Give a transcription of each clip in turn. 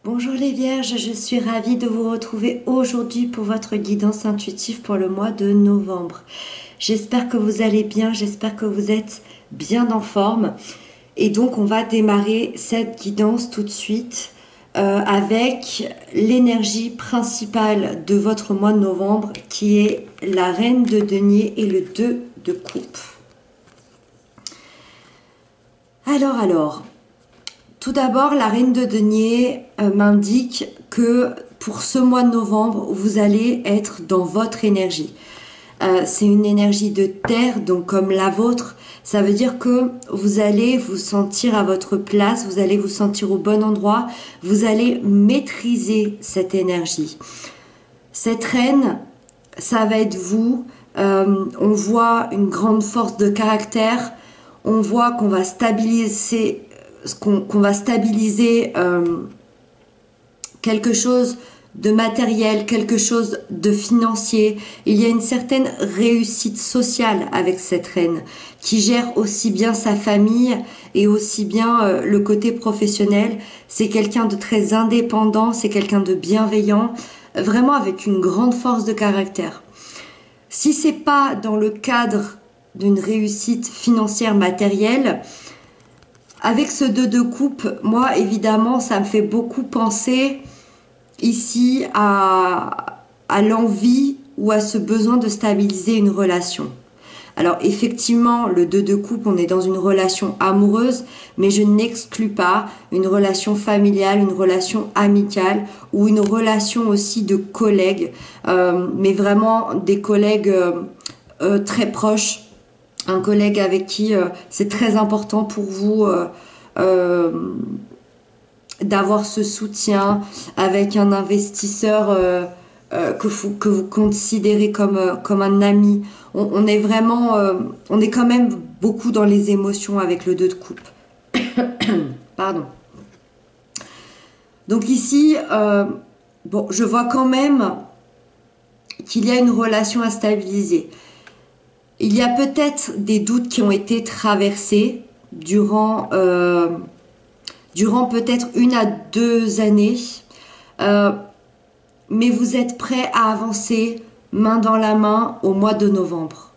Bonjour les Vierges, je suis ravie de vous retrouver aujourd'hui pour votre guidance intuitive pour le mois de novembre. J'espère que vous allez bien, j'espère que vous êtes bien en forme. Et donc on va démarrer cette guidance tout de suite avec l'énergie principale de votre mois de novembre qui est la reine de denier et le 2 de coupe. Alors, tout d'abord, la reine de denier m'indique que pour ce mois de novembre, vous allez être dans votre énergie. C'est une énergie de terre, donc comme la vôtre. Ça veut dire que vous allez vous sentir à votre place, vous allez vous sentir au bon endroit, vous allez maîtriser cette énergie. Cette reine, ça va être vous. On voit une grande force de caractère. On voit qu'on va stabiliser quelque chose de matériel, quelque chose de financier. Il y a une certaine réussite sociale avec cette reine qui gère aussi bien sa famille et aussi bien le côté professionnel. C'est quelqu'un de très indépendant, c'est quelqu'un de bienveillant, vraiment avec une grande force de caractère. Si c'est pas dans le cadre d'une réussite financière matérielle, avec ce 2 de coupe, moi évidemment ça me fait beaucoup penser ici à l'envie ou à ce besoin de stabiliser une relation. Alors effectivement, le 2 de coupe, on est dans une relation amoureuse, mais je n'exclus pas une relation familiale, une relation amicale ou une relation aussi de collègues, mais vraiment des collègues très proches, un collègue avec qui c'est très important pour vous d'avoir ce soutien, avec un investisseur que vous considérez comme un ami. On est vraiment, on est quand même beaucoup dans les émotions avec le 2 de coupe. Pardon. Donc ici, bon, je vois quand même qu'il y a une relation à stabiliser. Il y a peut-être des doutes qui ont été traversés durant peut-être 1 à 2 années, mais vous êtes prêt à avancer main dans la main au mois de novembre.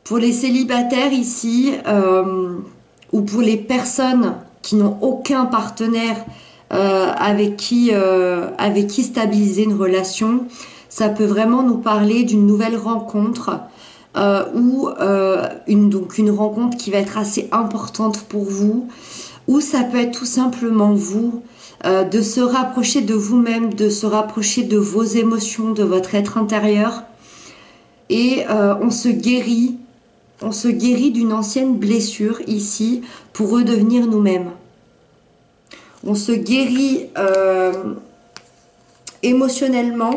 Pour les célibataires ici, ou pour les personnes qui n'ont aucun partenaire avec qui stabiliser une relation, ça peut vraiment nous parler d'une nouvelle rencontre ou une rencontre qui va être assez importante pour vous, ou ça peut être tout simplement vous, de se rapprocher de vous-même, de se rapprocher de vos émotions, de votre être intérieur, et on se guérit d'une ancienne blessure ici pour redevenir nous-mêmes. On se guérit émotionnellement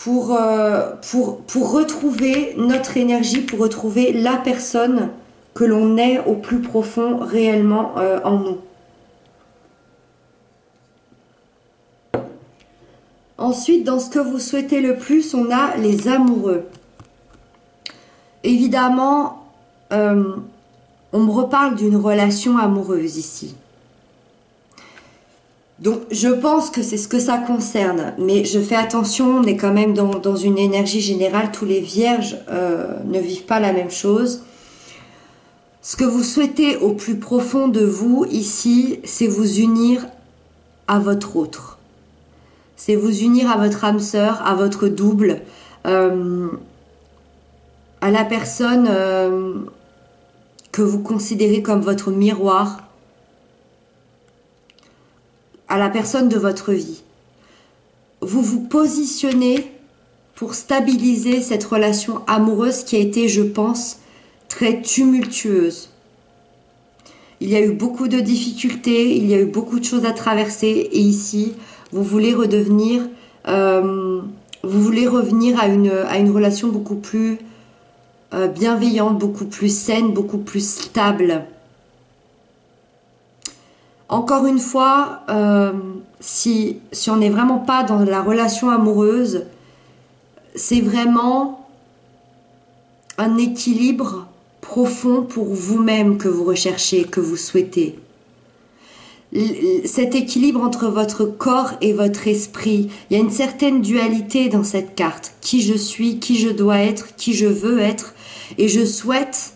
pour retrouver notre énergie, pour retrouver la personne que l'on est au plus profond réellement en nous. Ensuite, dans ce que vous souhaitez le plus, on a les amoureux. Évidemment, on me reparle d'une relation amoureuse ici. Donc je pense que c'est ce que ça concerne, mais je fais attention, on est quand même dans une énergie générale, tous les vierges ne vivent pas la même chose. Ce que vous souhaitez au plus profond de vous ici, c'est vous unir à votre autre. C'est vous unir à votre âme sœur, à votre double, à la personne que vous considérez comme votre miroir, à la personne de votre vie. Vous vous positionnez pour stabiliser cette relation amoureuse qui a été, je pense, très tumultueuse. Il y a eu beaucoup de difficultés, il y a eu beaucoup de choses à traverser, et ici, vous voulez revenir à une relation beaucoup plus bienveillante, beaucoup plus saine, beaucoup plus stable. Encore une fois, si on n'est vraiment pas dans la relation amoureuse, c'est vraiment un équilibre profond pour vous-même que vous recherchez, que vous souhaitez. cet équilibre entre votre corps et votre esprit. Il y a une certaine dualité dans cette carte. Qui je suis, qui je dois être, qui je veux être. Et je souhaite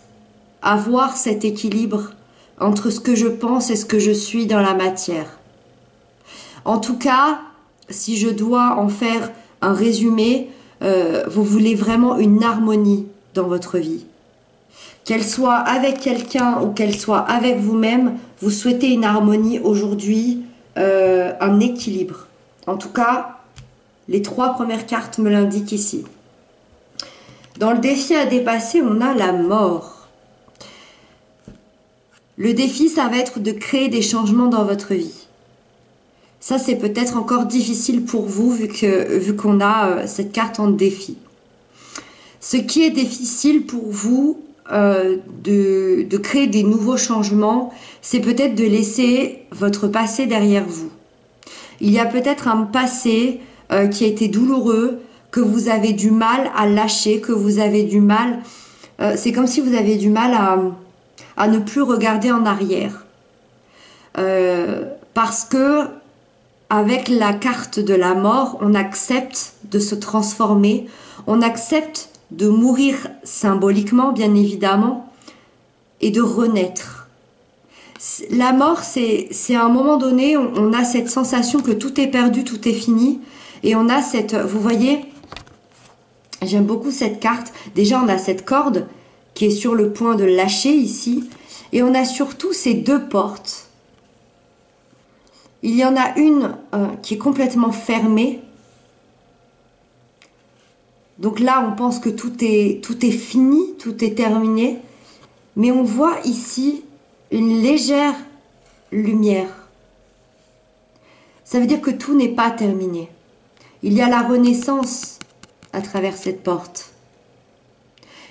avoir cet équilibre entre ce que je pense et ce que je suis dans la matière. En tout cas, si je dois en faire un résumé, vous voulez vraiment une harmonie dans votre vie. Qu'elle soit avec quelqu'un ou qu'elle soit avec vous-même, vous souhaitez une harmonie aujourd'hui, un équilibre. En tout cas, les 3 premières cartes me l'indiquent ici. Dans le défi à dépasser, on a la mort. Le défi, ça va être de créer des changements dans votre vie. Ça, c'est peut-être encore difficile pour vous vu qu'on a cette carte en défi. Ce qui est difficile pour vous, de créer des nouveaux changements, c'est peut-être de laisser votre passé derrière vous. Il y a peut-être un passé qui a été douloureux, que vous avez du mal à lâcher, que vous avez du mal... c'est comme si vous avez du mal à ne plus regarder en arrière. Parce que avec la carte de la mort, on accepte de se transformer, on accepte de mourir symboliquement, bien évidemment, et de renaître. La mort, c'est à un moment donné, on a cette sensation que tout est perdu, tout est fini, et on a cette, vous voyez, j'aime beaucoup cette carte. Déjà, on a cette corde qui est sur le point de lâcher ici, et on a surtout ces 2 portes. Il y en a une qui est complètement fermée. Donc là, on pense que tout est fini, tout est terminé. Mais on voit ici une légère lumière. Ça veut dire que tout n'est pas terminé. Il y a la renaissance à travers cette porte.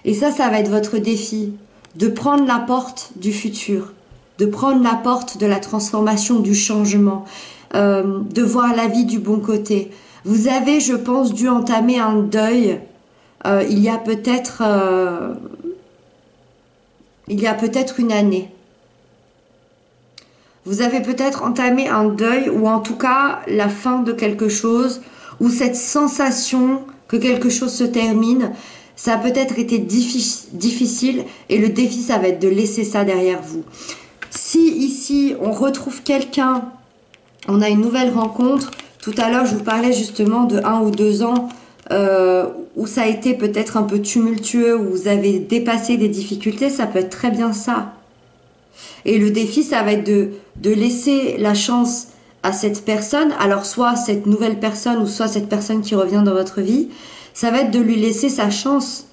Et ça va être votre défi. De prendre la porte du futur. De prendre la porte de la transformation, du changement. De voir la vie du bon côté. Vous avez, je pense, dû entamer un deuil. Il y a peut-être une année. Vous avez peut-être entamé un deuil ou en tout cas la fin de quelque chose ou cette sensation que quelque chose se termine. Ça a peut-être été difficile et le défi, ça va être de laisser ça derrière vous. Si ici, on retrouve quelqu'un, on a une nouvelle rencontre. Tout à l'heure, je vous parlais justement de 1 ou 2 ans où ça a été peut-être un peu tumultueux, où vous avez dépassé des difficultés. Ça peut être très bien ça. Et le défi, ça va être de laisser la chance à cette personne. Alors, soit cette nouvelle personne ou soit cette personne qui revient dans votre vie. Ça va être de lui laisser sa chance.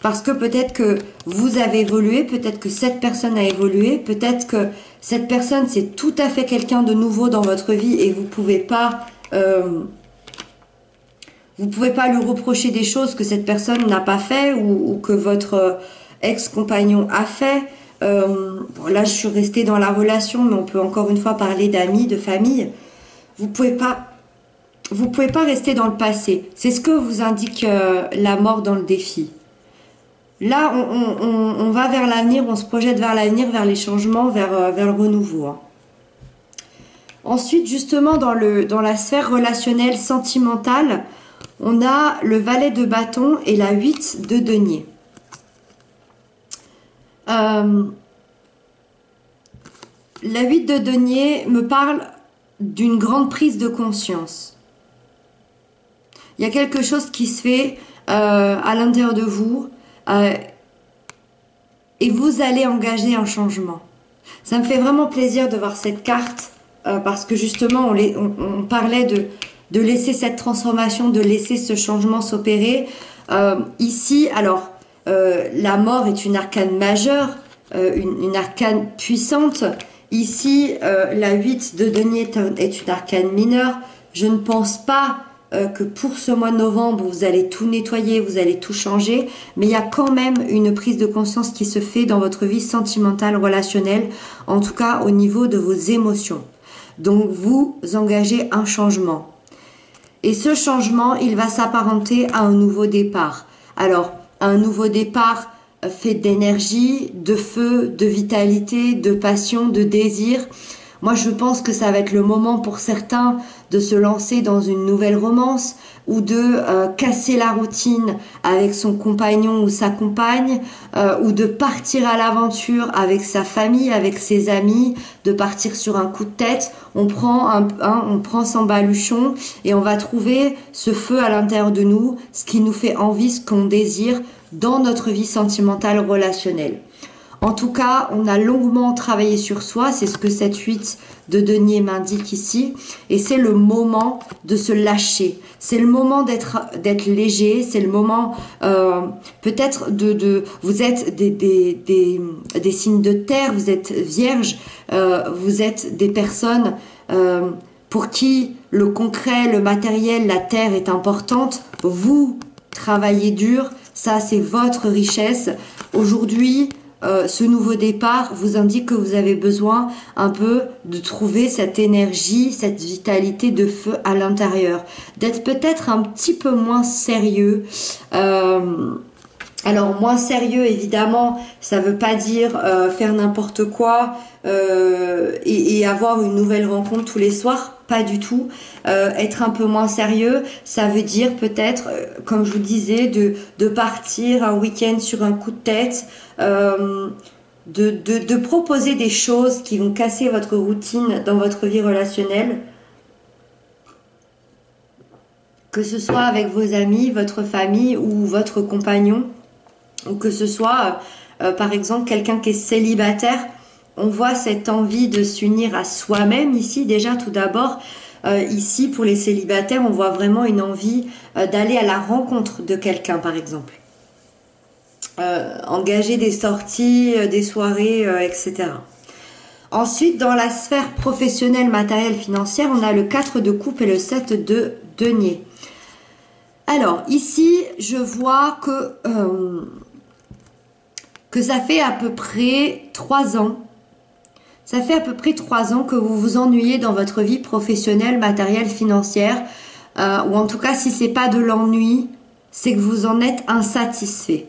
Parce que peut-être que vous avez évolué, peut-être que cette personne a évolué, peut-être que cette personne, c'est tout à fait quelqu'un de nouveau dans votre vie et vous pouvez pas lui reprocher des choses que cette personne n'a pas fait ou que votre ex-compagnon a fait. Là, je suis restée dans la relation, mais on peut encore une fois parler d'amis, de famille. Vous pouvez pas rester dans le passé. C'est ce que vous indique la mort dans le défi. Là, on va vers l'avenir, on se projette vers l'avenir, vers les changements, vers le renouveau. Ensuite, justement, dans la sphère relationnelle, sentimentale, on a le valet de bâton et la 8 de denier. La 8 de denier me parle d'une grande prise de conscience. Il y a quelque chose qui se fait à l'intérieur de vous et vous allez engager un changement. Ça me fait vraiment plaisir de voir cette carte parce que justement on parlait de laisser cette transformation, de laisser ce changement s'opérer. Ici, alors, la mort est une arcane majeure, une arcane puissante. Ici, la 8 de denier est une arcane mineure. Je ne pense pas que pour ce mois de novembre, vous allez tout nettoyer, vous allez tout changer, mais il y a quand même une prise de conscience qui se fait dans votre vie sentimentale, relationnelle, en tout cas au niveau de vos émotions. Donc, vous engagez un changement. Et ce changement, il va s'apparenter à un nouveau départ. Alors, un nouveau départ fait d'énergie, de feu, de vitalité, de passion, de désir. Moi, je pense que ça va être le moment pour certains de se lancer dans une nouvelle romance ou de casser la routine avec son compagnon ou sa compagne ou de partir à l'aventure avec sa famille, avec ses amis, de partir sur un coup de tête. On prend son baluchon et on va trouver ce feu à l'intérieur de nous, ce qui nous fait envie, ce qu'on désire dans notre vie sentimentale relationnelle. En tout cas, on a longuement travaillé sur soi, c'est ce que cette 8 de denier m'indique ici, et c'est le moment de se lâcher, c'est le moment d'être léger, c'est le moment peut-être vous êtes des signes de terre, vous êtes vierge, vous êtes des personnes pour qui le concret, le matériel, la terre est importante. Vous travaillez dur, ça c'est votre richesse. Aujourd'hui, ce nouveau départ vous indique que vous avez besoin un peu de trouver cette énergie, cette vitalité de feu à l'intérieur, d'être peut-être un petit peu moins sérieux. Alors moins sérieux, évidemment, ça veut pas dire faire n'importe quoi et avoir une nouvelle rencontre tous les soirs. Pas du tout. Être un peu moins sérieux, ça veut dire peut-être, comme je vous disais, de partir un week-end sur un coup de tête, de proposer des choses qui vont casser votre routine dans votre vie relationnelle, que ce soit avec vos amis, votre famille ou votre compagnon, ou que ce soit, par exemple, quelqu'un qui est célibataire. On voit cette envie de s'unir à soi-même ici, déjà tout d'abord. Ici, pour les célibataires, on voit vraiment une envie d'aller à la rencontre de quelqu'un, par exemple. Engager des sorties, des soirées, etc. Ensuite, dans la sphère professionnelle, matérielle, financière, on a le 4 de coupe et le 7 de denier. Alors, ici, je vois que ça fait à peu près 3 ans. Ça fait à peu près 3 ans que vous vous ennuyez dans votre vie professionnelle, matérielle, financière, ou en tout cas, si c'est pas de l'ennui, c'est que vous en êtes insatisfait.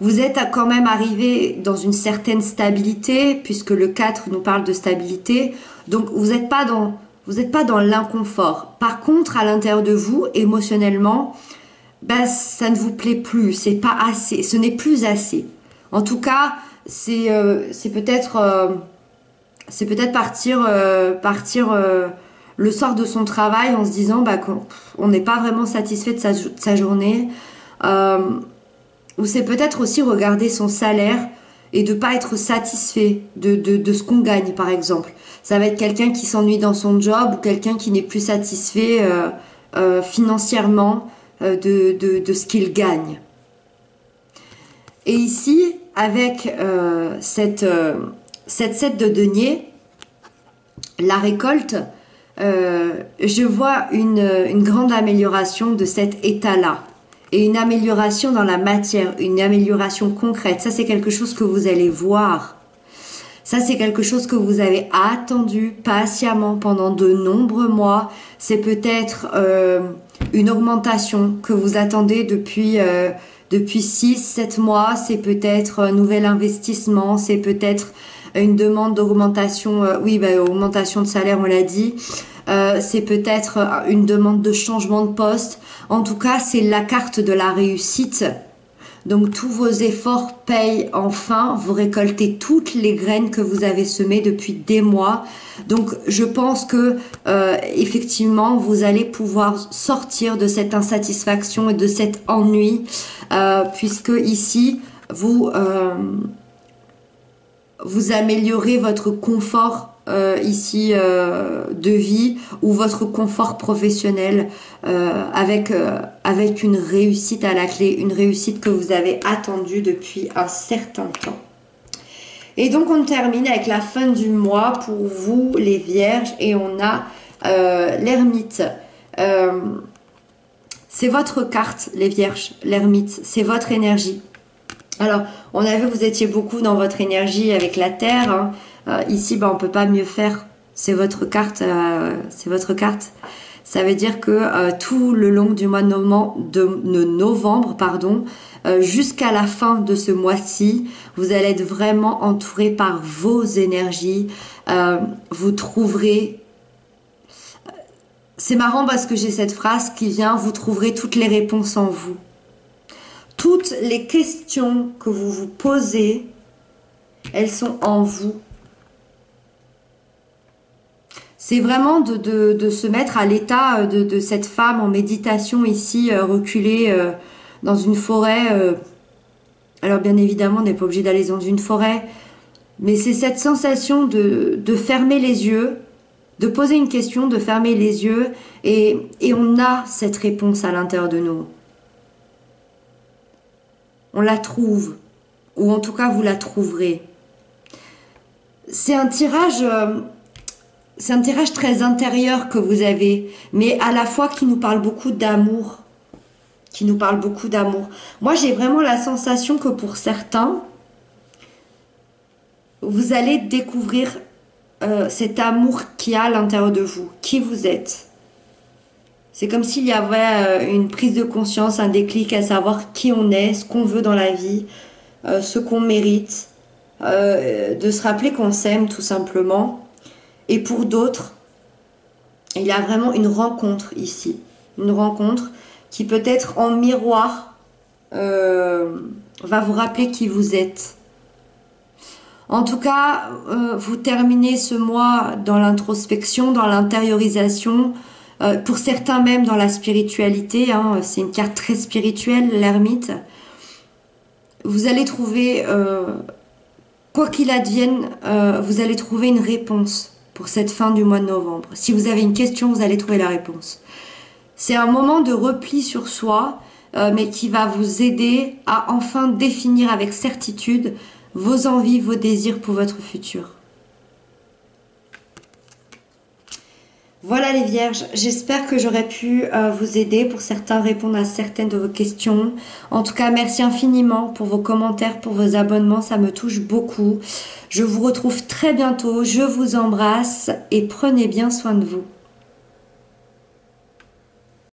Vous êtes quand même arrivé dans une certaine stabilité, puisque le 4 nous parle de stabilité, donc vous n'êtes pas dans l'inconfort. Par contre, à l'intérieur de vous, émotionnellement, ben, ça ne vous plaît plus, c'est pas assez, ce n'est plus assez. En tout cas, c'est peut-être partir le soir de son travail en se disant bah, qu'on n'est pas vraiment satisfait de sa journée. Ou c'est peut-être aussi regarder son salaire et de pas être satisfait de ce qu'on gagne, par exemple. Ça va être quelqu'un qui s'ennuie dans son job ou quelqu'un qui n'est plus satisfait financièrement de ce qu'il gagne. Et ici, avec cette 7 de denier, la récolte, je vois une grande amélioration de cet état-là. Et une amélioration dans la matière, une amélioration concrète. Ça, c'est quelque chose que vous allez voir. Ça, c'est quelque chose que vous avez attendu patiemment pendant de nombreux mois. C'est peut-être une augmentation que vous attendez depuis 6-7 mois. C'est peut-être un nouvel investissement. C'est peut-être une demande d'augmentation. Augmentation de salaire, on l'a dit. C'est peut-être une demande de changement de poste. En tout cas, c'est la carte de la réussite. Donc, tous vos efforts payent enfin. Vous récoltez toutes les graines que vous avez semées depuis des mois. Donc, je pense que effectivement, vous allez pouvoir sortir de cette insatisfaction et de cet ennui, puisque ici, vous améliorez votre confort de vie ou votre confort professionnel avec une réussite à la clé, une réussite que vous avez attendue depuis un certain temps. Et donc on termine avec la fin du mois pour vous les vierges et on a l'ermite. C'est votre carte les vierges, l'ermite, c'est votre énergie. Alors on a vu que vous étiez beaucoup dans votre énergie avec la terre, hein. Ici, on peut pas mieux faire. C'est votre carte. Ça veut dire que tout le long du mois de novembre, jusqu'à la fin de ce mois-ci, vous allez être vraiment entouré par vos énergies. Vous trouverez... C'est marrant parce que j'ai cette phrase qui vient, vous trouverez toutes les réponses en vous. Toutes les questions que vous vous posez, elles sont en vous. C'est vraiment de se mettre à l'état de cette femme en méditation ici, reculée dans une forêt. Alors bien évidemment, on n'est pas obligé d'aller dans une forêt, mais c'est cette sensation de fermer les yeux, de poser une question, de fermer les yeux, et on a cette réponse à l'intérieur de nous. On la trouve, ou en tout cas vous la trouverez. C'est un tirage très intérieur que vous avez, mais à la fois qui nous parle beaucoup d'amour. Moi, j'ai vraiment la sensation que pour certains, vous allez découvrir cet amour qu'il y a à l'intérieur de vous, qui vous êtes. C'est comme s'il y avait une prise de conscience, un déclic à savoir qui on est, ce qu'on veut dans la vie, ce qu'on mérite, de se rappeler qu'on s'aime tout simplement. Et pour d'autres, il y a vraiment une rencontre ici. Une rencontre qui peut-être en miroir va vous rappeler qui vous êtes. En tout cas, vous terminez ce mois dans l'introspection, dans l'intériorisation, pour certains même dans la spiritualité. C'est une carte très spirituelle, l'ermite. Vous allez trouver, quoi qu'il advienne, vous allez trouver une réponse pour cette fin du mois de novembre. Si vous avez une question, vous allez trouver la réponse. C'est un moment de repli sur soi, mais qui va vous aider à enfin définir avec certitude vos envies, vos désirs pour votre futur. Voilà les vierges, j'espère que j'aurai pu vous aider, pour certains répondre à certaines de vos questions. En tout cas, merci infiniment pour vos commentaires, pour vos abonnements, ça me touche beaucoup. Je vous retrouve très bientôt, je vous embrasse et prenez bien soin de vous.